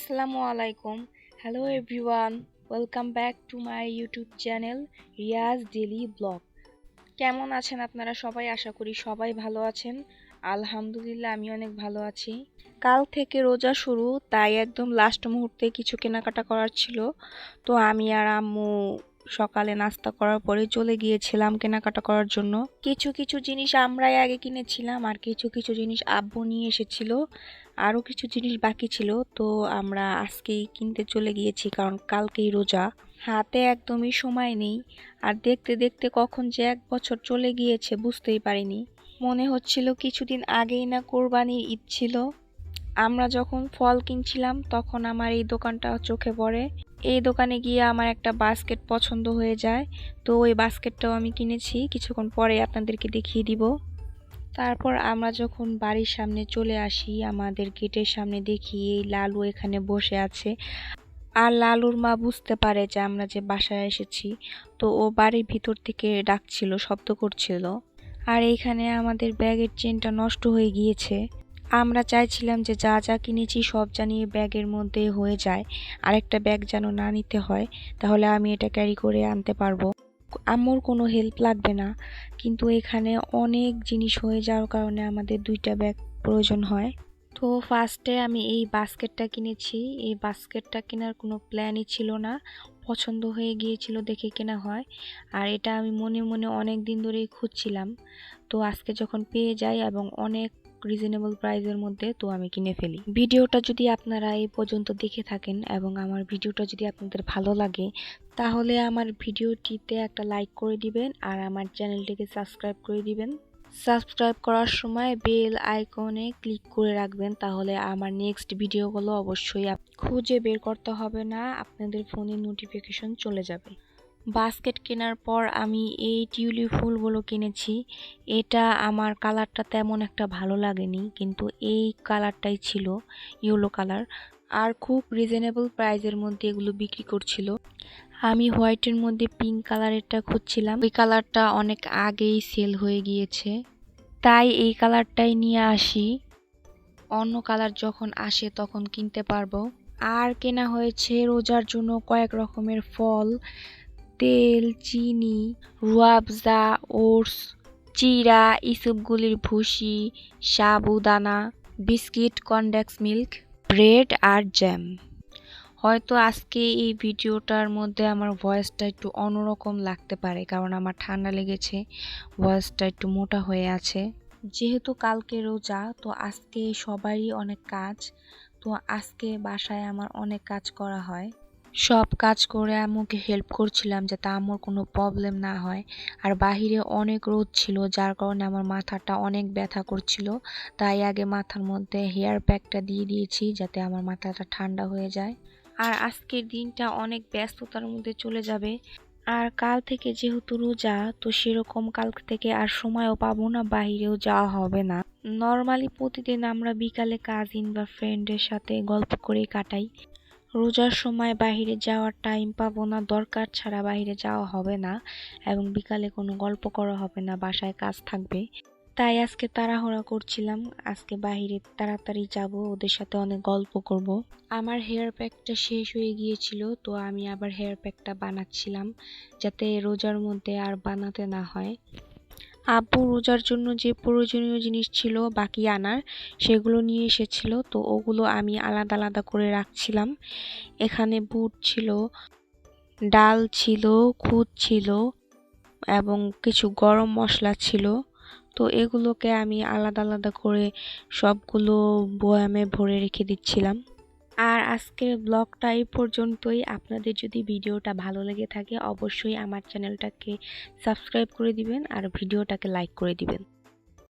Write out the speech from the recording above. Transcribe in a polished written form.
আসসালামু আলাইকুম। Hello everyone, welcome back to my YouTube channel Riyaz daily blog. কেমন আছেন আপনারা সবাই? আশা করি সবাই ভালো আছেন। আলহামদুলিল্লাহ, আমি অনেক ভালো আছি। কাল থেকে রোজা শুরু, তাই একদম লাস্ট মুহূর্তে কিছু কেনাকাটা করার ছিল। তো আমি আর আম্মু সকালে নাস্তা করার পরে চলে গিয়েছিলাম কেনাকাটা করার জন্য। কিছু কিছু জিনিস আমরাই আগে কিনেছিলাম, আর কিছু কিছু জিনিস আব্বু নিয়ে এসেছিল। আরও কিছু জিনিস বাকি ছিল, তো আমরা আজকেই কিনতে চলে গিয়েছি, কারণ কালকেই রোজা। হাতে একদমই সময় নেই, আর দেখতে দেখতে কখন যে 1 বছর চলে গিয়েছে বুঝতেই পারিনি। মনে হচ্ছিল কিছুদিন আগেই না কোরবানির ঈদ ছিল। আমরা যখন ফল কিনছিলাম তখন আমার এই দোকানটা চোখে পড়ে। এই দোকানে গিয়ে আমার একটা বাস্কেট পছন্দ হয়ে যায়, তো ওই বাস্কেটটাও আমি কিনেছি, কিছুক্ষণ পরে আপনাদেরকে দেখিয়ে দিব। তারপর আমরা যখন বাড়ির সামনে চলে আসি, আমাদের গেটের সামনে দেখি এই লালু এখানে বসে আছে। আর লালুর মা বুঝতে পারে যে আমরা যে বাসায় এসেছি, তো ও বাড়ির ভিতর থেকে ডাকছিল, শব্দ করছিল। আর এইখানে আমাদের ব্যাগের চেনটা নষ্ট হয়ে গিয়েছে। আমরা চাইছিলাম যে যা যা কিনেছি সব জানিয়ে ব্যাগের মধ্যে হয়ে যায়, আরেকটা ব্যাগ যেন না নিতে হয়, তাহলে আমি এটা ক্যারি করে আনতে পারবো। আম্মুর কোনো হেল্প লাগবে না, কিন্তু এখানে অনেক জিনিস হয়ে যাওয়ার কারণে আমাদের 2টা ব্যাগ প্রয়োজন হয়। তো ফার্স্টে আমি এই বাস্কেটটা কিনেছি। এই বাস্কেটটা কেনার কোনো প্ল্যানই ছিল না, পছন্দ হয়ে গিয়েছিল দেখে কেনা হয়। আর এটা আমি মনে মনে অনেক দিন ধরেই খুঁজছিলাম, তো আজকে যখন পেয়ে যাই এবং অনেক রিজনেবল প্রাইসের মধ্যে, তো আমি কিনে ফেলি। ভিডিওটা যদি আপনারা এই পর্যন্ত দেখে থাকেন এবং আমার ভিডিওটা যদি আপনাদের ভালো লাগে, তাহলে আমার ভিডিওটিতে একটা লাইক করে দিবেন আর আমার চ্যানেলটিকে সাবস্ক্রাইব করে দিবেন। সাবস্ক্রাইব করার সময় বেল আইকনে ক্লিক করে রাখবেন, তাহলে আমার নেক্সট ভিডিওগুলো অবশ্যই খুঁজে বের করতে হবে না, আপনাদের ফোনে নোটিফিকেশন চলে যাবে। বাস্কেট কেনার পর আমি এই টিউলিপ ফুলগুলো কিনেছি। এটা আমার কালারটা তেমন একটা ভালো লাগেনি, কিন্তু এই কালারটাই ছিল, ইয়েলো কালার। আর খুব রিজনেবল প্রাইসের মধ্যে এগুলো বিক্রি করছিল। আমি হোয়াইটের মধ্যে পিঙ্ক কালারেরটা খুঁজছিলাম, ওই কালারটা অনেক আগেই সেল হয়ে গিয়েছে, তাই এই কালারটাই নিয়ে আসি। অন্য কালার যখন আসে তখন কিনতে পারবো। আর কেনা হয়েছে রোজার জন্য কয়েক রকমের ফল, তেল, চিনি, রুয়াবজা, ওটস, চিড়া, ইসবগুলির ভুসি, সাবুদানা, বিস্কিট, কনডেন্স মিল্ক, ব্রেড আর জ্যাম। হয়তো আজকে এই ভিডিওটার মধ্যে আমার ভয়েসটা একটু অন্যরকম লাগতে পারে, কারণ আমার ঠান্ডা লেগেছে, ভয়েসটা একটু মোটা হয়ে আছে। যেহেতু কালকে রোজা, তো আজকে সবারই অনেক কাজ, তো আজকে বাসায় আমার অনেক কাজ করা হয়। সব কাজ করে আম্মুকে হেল্প করছিলাম যাতে আম্মুর কোনো প্রবলেম না হয়। আর বাহিরে অনেক রোদ ছিল, যার কারণে আমার মাথাটা অনেক ব্যথা করছিল, তাই আগে মাথার মধ্যে হেয়ার প্যাকটা দিয়ে দিয়েছি যাতে আমার মাথাটা ঠান্ডা হয়ে যায়। আর আজকের দিনটা অনেক ব্যস্ততার মধ্যে চলে যাবে। আর কাল থেকে যেহেতু রোজা, তো সেরকম কাল থেকে আর সময়ও পাবো না, বাহিরেও যাওয়া হবে না। নর্মালি প্রতিদিন আমরা বিকালে কাজিন বা ফ্রেন্ডের সাথে গল্প করে কাটাই। রোজার সময় বাইরে যাওয়ার টাইম পাবো না, দরকার ছাড়া বাইরে যাওয়া হবে না, এবং বিকালে কোনো গল্প করা হবে না, বাসায় কাজ থাকবে। তাই আজকে তাড়াহুড়া করছিলাম, আজকে বাইরে তাড়াতাড়ি যাব, ওদের সাথে অনেক গল্প করব। আমার হেয়ার প্যাকটা শেষ হয়ে গিয়েছিল, তো আমি আবার হেয়ার প্যাকটা বানাচ্ছিলাম যাতে রোজার মধ্যে আর বানাতে না হয়। আব্বু রোজার জন্য যে প্রয়োজনীয় জিনিস ছিল বাকি আনার, সেগুলো নিয়ে এসেছিল, তো ওগুলো আমি আলাদা আলাদা করে রাখছিলাম। এখানে বুট ছিল, ডাল ছিল, খুদ ছিল এবং কিছু গরম মশলা ছিল, তো এগুলোকে আমি আলাদা আলাদা করে সবগুলো বয়ামে ভরে রেখে দিচ্ছিলাম। আর আজকের ব্লগটা এই পর্যন্তই। আপনাদের যদি ভিডিওটা ভালো লেগে থাকে অবশ্যই আমার চ্যানেলটাকে সাবস্ক্রাইব করে দিবেন আর ভিডিওটাকে লাইক করে দিবেন।